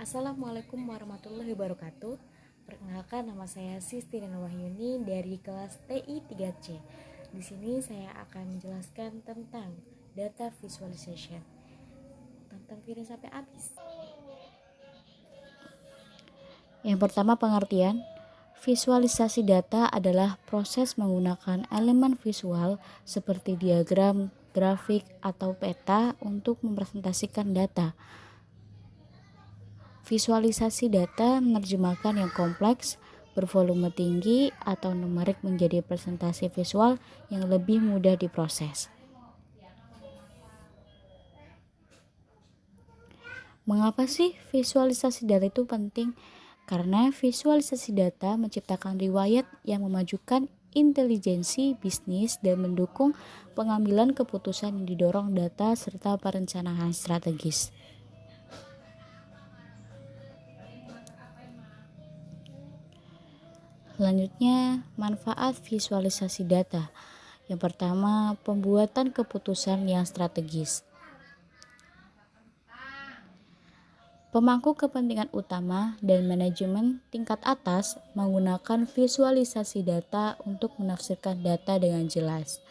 Assalamualaikum warahmatullahi wabarakatuh. Perkenalkan, nama saya Sisti Nana Wahyuni dari kelas TI 3C. Di sini saya akan menjelaskan tentang data visualization. Tonton video sampai habis. Yang pertama, pengertian. Visualisasi data adalah proses menggunakan elemen visual seperti diagram, grafik, atau peta untuk mempresentasikan data. Visualisasi data menerjemahkan yang kompleks, bervolume tinggi, atau numerik menjadi presentasi visual yang lebih mudah diproses. Mengapa sih visualisasi data itu penting? Karena visualisasi data menciptakan riwayat yang memajukan intelijensi bisnis dan mendukung pengambilan keputusan yang didorong data serta perencanaan strategis. Selanjutnya, manfaat visualisasi data. Yang pertama, pembuatan keputusan yang strategis. Pemangku kepentingan utama dan manajemen tingkat atas menggunakan visualisasi data untuk menafsirkan data dengan jelas.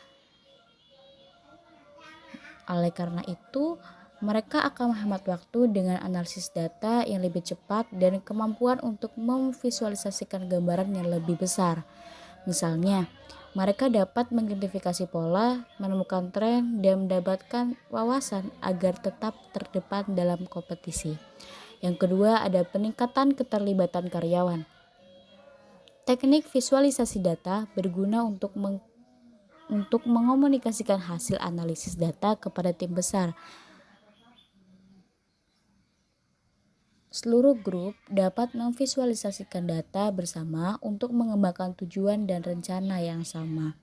Oleh karena itu, mereka akan menghemat waktu dengan analisis data yang lebih cepat dan kemampuan untuk memvisualisasikan gambaran yang lebih besar. Misalnya, mereka dapat mengidentifikasi pola, menemukan tren, dan mendapatkan wawasan agar tetap terdepan dalam kompetisi. Yang kedua, ada peningkatan keterlibatan karyawan. Teknik visualisasi data berguna untuk mengomunikasikan hasil analisis data kepada tim besar. Seluruh grup dapat memvisualisasikan data bersama untuk mengembangkan tujuan dan rencana yang sama.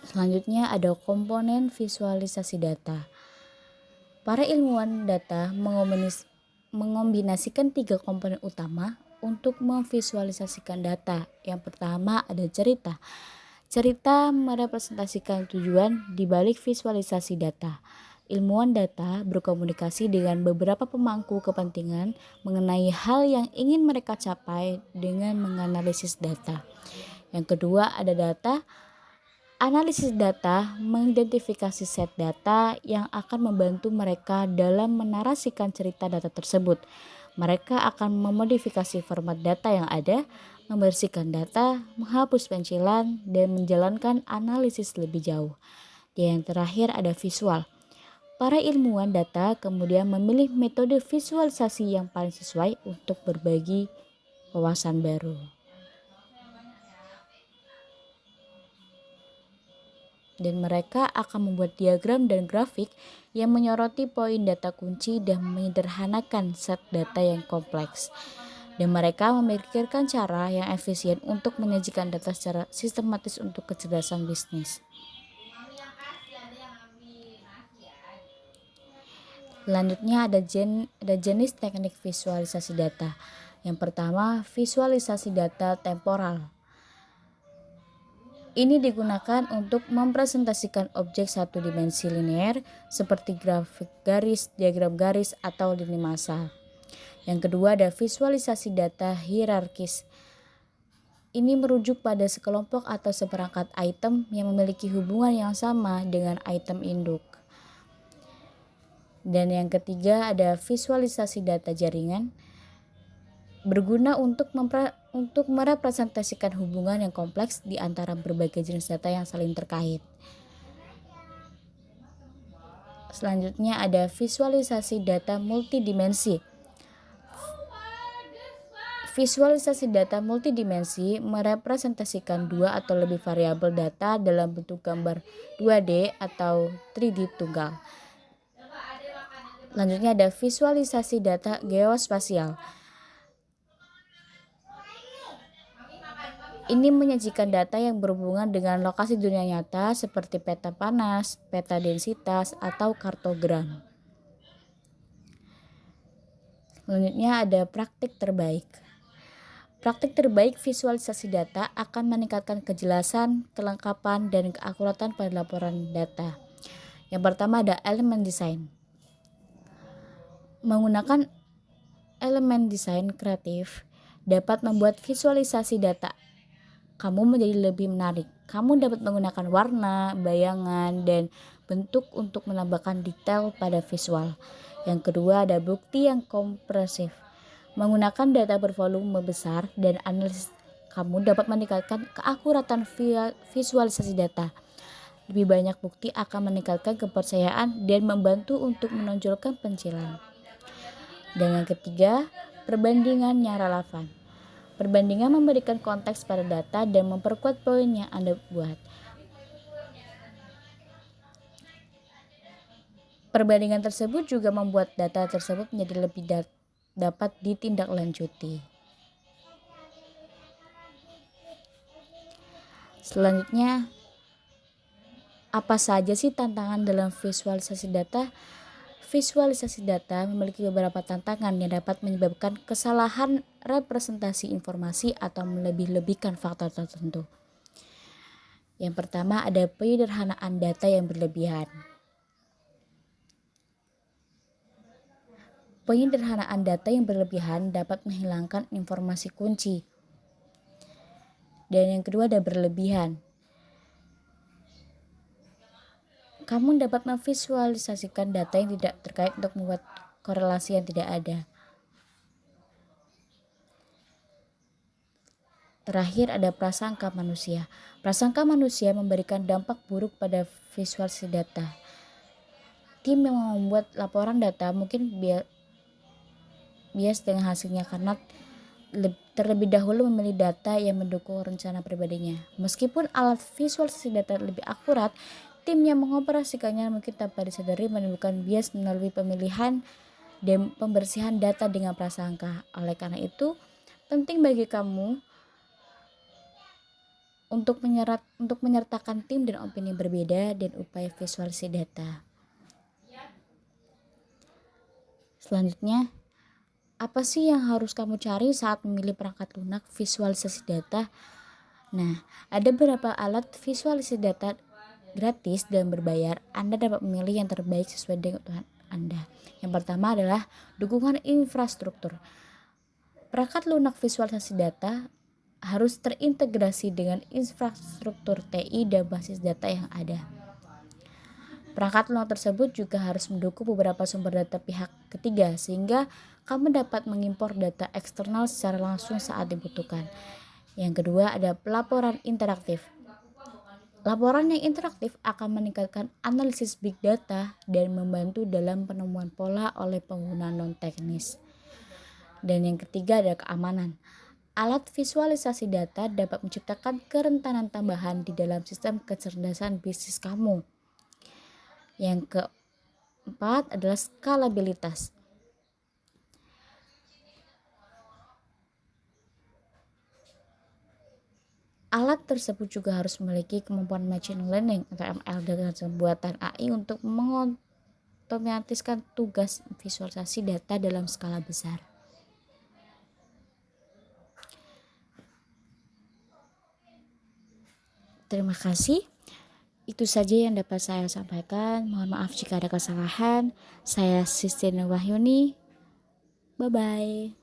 Selanjutnya ada komponen visualisasi data. Para ilmuwan data mengombinasikan 3 komponen utama untuk memvisualisasikan data. Yang pertama ada cerita. Cerita merepresentasikan tujuan di balik visualisasi data. Ilmuwan data berkomunikasi dengan beberapa pemangku kepentingan mengenai hal yang ingin mereka capai dengan menganalisis data. Yang kedua ada data. Analisis data mengidentifikasi set data yang akan membantu mereka dalam menarasikan cerita data tersebut. Mereka akan memodifikasi format data yang ada, membersihkan data, menghapus pencilan, dan menjalankan analisis lebih jauh. Dan yang terakhir ada visual. Para ilmuwan data kemudian memilih metode visualisasi yang paling sesuai untuk berbagi wawasan baru. Dan mereka akan membuat diagram dan grafik yang menyoroti poin data kunci dan menyederhanakan set data yang kompleks. Dan mereka memikirkan cara yang efisien untuk menyajikan data secara sistematis untuk kecerdasan bisnis. Selanjutnya ada jenis teknik visualisasi data. Yang pertama, visualisasi data temporal. Ini digunakan untuk mempresentasikan objek satu dimensi linear seperti grafik garis, diagram garis, atau lini massa. Yang kedua ada visualisasi data hierarkis. Ini merujuk pada sekelompok atau seperangkat item yang memiliki hubungan yang sama dengan item induk. Dan yang ketiga ada visualisasi data jaringan. Berguna untuk merepresentasikan hubungan yang kompleks di antara berbagai jenis data yang saling terkait. Selanjutnya ada visualisasi data multidimensi. Visualisasi data multidimensi merepresentasikan 2 atau lebih variabel data dalam bentuk gambar 2D atau 3D tunggal. Selanjutnya ada visualisasi data geospasial. Ini menyajikan data yang berhubungan dengan lokasi dunia nyata seperti peta panas, peta densitas, atau kartogram. Selanjutnya ada praktik terbaik. Praktik terbaik visualisasi data akan meningkatkan kejelasan, kelengkapan, dan keakuratan pada laporan data. Yang pertama ada elemen desain. Menggunakan elemen desain kreatif dapat membuat visualisasi data kamu menjadi lebih menarik. Kamu dapat menggunakan warna, bayangan, dan bentuk untuk menambahkan detail pada visual. Yang kedua ada bukti yang kompresif. Menggunakan data bervolume besar dan analisis, kamu dapat meningkatkan keakuratan visualisasi data. Lebih banyak bukti akan meningkatkan kepercayaan dan membantu untuk menonjolkan pencilan. Dan yang ketiga, perbandingan yang relevan. Perbandingan memberikan konteks pada data dan memperkuat poin yang Anda buat. Perbandingan tersebut juga membuat data tersebut menjadi lebih dapat ditindaklanjuti. Selanjutnya, apa saja sih tantangan dalam visualisasi data? Visualisasi data memiliki beberapa tantangan yang dapat menyebabkan kesalahan representasi informasi atau melebih-lebihkan faktor tertentu. Yang pertama ada penyederhanaan data yang berlebihan. Penyederhanaan data yang berlebihan dapat menghilangkan informasi kunci. Dan yang kedua ada berlebihan. Kamu dapat memvisualisasikan data yang tidak terkait untuk membuat korelasi yang tidak ada. Terakhir ada prasangka manusia. Prasangka manusia memberikan dampak buruk pada visualisasi data. Tim yang membuat laporan data mungkin bias dengan hasilnya karena terlebih dahulu memilih data yang mendukung rencana pribadinya. Meskipun alat visualisasi data lebih akurat, tim yang mengoperasikannya mungkin tanpa disadari menimbulkan bias melalui pemilihan dan pembersihan data dengan prasangka. Oleh karena itu, penting bagi kamu untuk menyertakan tim dan opini berbeda dan upaya visualisasi data. Selanjutnya, apa sih yang harus kamu cari saat memilih perangkat lunak visualisasi data? Nah, ada beberapa alat visualisasi data gratis dan berbayar. Anda dapat memilih yang terbaik sesuai dengan kebutuhan Anda. Yang pertama adalah dukungan infrastruktur. Perangkat lunak visualisasi data harus terintegrasi dengan infrastruktur TI dan basis data yang ada. Perangkat lunak tersebut juga harus mendukung beberapa sumber data pihak ketiga sehingga kamu dapat mengimpor data eksternal secara langsung saat dibutuhkan. Yang kedua ada pelaporan interaktif. Laporan yang interaktif akan meningkatkan analisis big data dan membantu dalam penemuan pola oleh pengguna non-teknis. Dan yang ketiga ada keamanan. Alat visualisasi data dapat menciptakan kerentanan tambahan di dalam sistem kecerdasan bisnis kamu. Yang keempat adalah skalabilitas. Alat tersebut juga harus memiliki kemampuan machine learning atau ML dengan buatan AI untuk mengotomatiskan tugas visualisasi data dalam skala besar. Terima kasih. Itu saja yang dapat saya sampaikan. Mohon maaf jika ada kesalahan. Saya Sistine Wahyuni. Bye-bye.